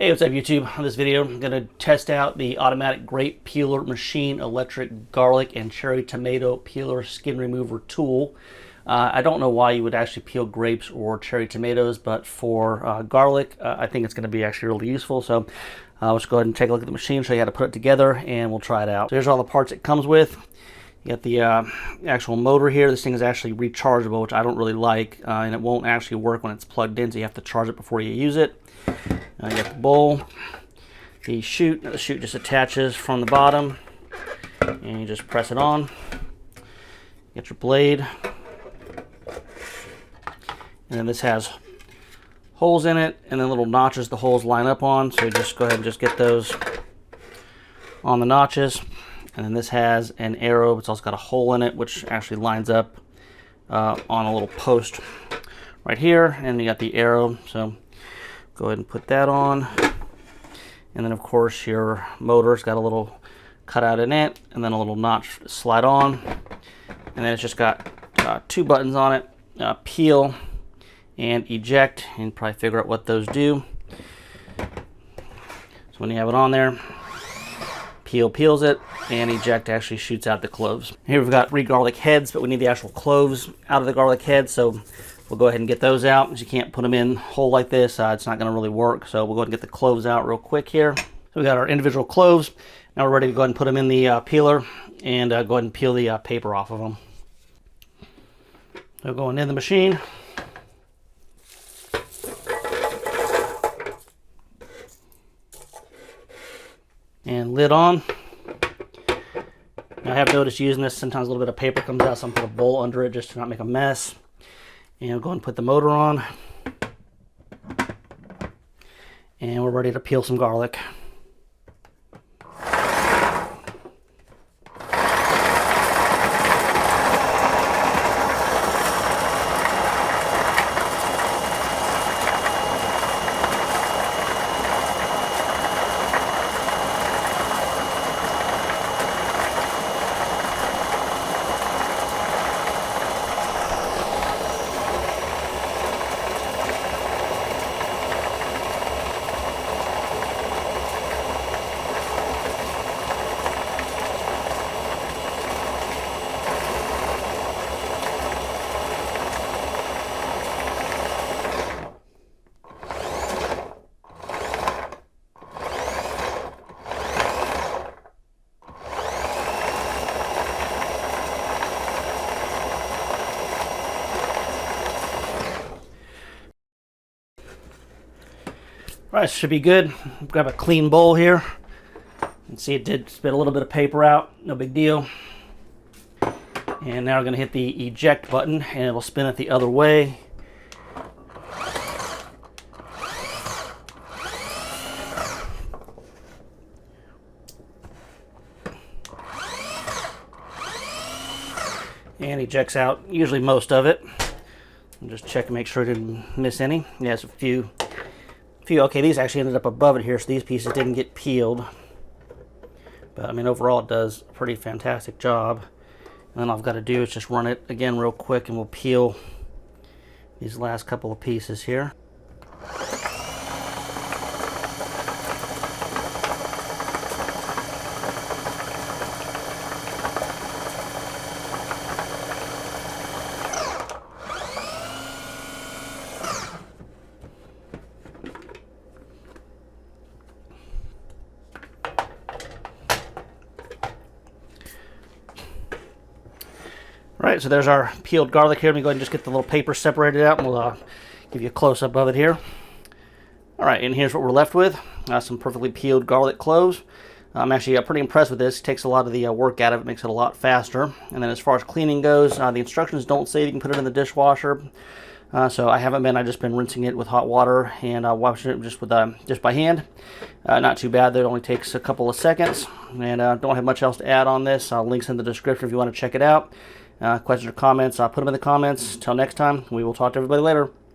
Hey, what's up YouTube? On this video, I'm going to test out the automatic grape peeler machine electric garlic and cherry tomato peeler skin remover tool. I don't know why you would actually peel grapes or cherry tomatoes, but for garlic, I think it's going to be actually really useful. So let's go ahead and take a look at the machine, show you how to put it together, and we'll try it out. So here's all the parts it comes with. You got the actual motor here. This thing is actually rechargeable, which I don't really like, and it won't actually work when it's plugged in, so you have to charge it before you use it. You got the bowl, the chute. Now the chute just attaches from the bottom, and you just press it on. Get your blade, and then this has holes in it, and then little notches the holes line up on. So you just go ahead and just get those on the notches. And then this has an arrow. It's also got a hole in it, which actually lines up on a little post right here. And you got the arrow. So go ahead and put that on. And then, of course, your motor's got a little cutout in it, and then a little notch to slide on. And then it's just got two buttons on it, peel and eject, and probably figure out what those do. So when you have it on there, peel peels it, and eject actually shoots out the cloves. Here we've got 3 garlic heads, but we need the actual cloves out of the garlic head, so we'll go ahead and get those out, because you can't put them in whole like this. It's not going to really work, so we'll go ahead and get the cloves out real quick here. So we got our individual cloves. Now we're ready to go ahead and put them in the peeler, and go ahead and peel the paper off of them. So going in the machine. And lid on. Now I have noticed using this, sometimes a little bit of paper comes out, so I'm going to put a bowl under it just to not make a mess. And I'll go and put the motor on. And we're ready to peel some garlic. All right, should be good. Grab a clean bowl here. You can see it did spit a little bit of paper out, no big deal. And now we're gonna hit the eject button, and it will spin it the other way. And ejects out usually most of it. And just check and make sure it didn't miss any. Yes, a few. Okay, these actually ended up above it here, so these pieces didn't get peeled. But I mean, overall it does a pretty fantastic job. And then all I've got to do is just run it again real quick, and we'll peel these last couple of pieces here. All right, so there's our peeled garlic here. Let me go ahead and just get the little paper separated out, and we'll give you a close-up of it here. All right, and here's what we're left with. Some perfectly peeled garlic cloves. I'm actually pretty impressed with this. It takes a lot of the work out of it, makes it a lot faster. And then as far as cleaning goes, the instructions don't say you can put it in the dishwasher. So I haven't been. I've just been rinsing it with hot water and washing it just by hand. Not too bad. That only takes a couple of seconds. And don't have much else to add on this. Links in the description if you want to check it out. Questions or comments, put them in the comments. Till next time, we will talk to everybody later.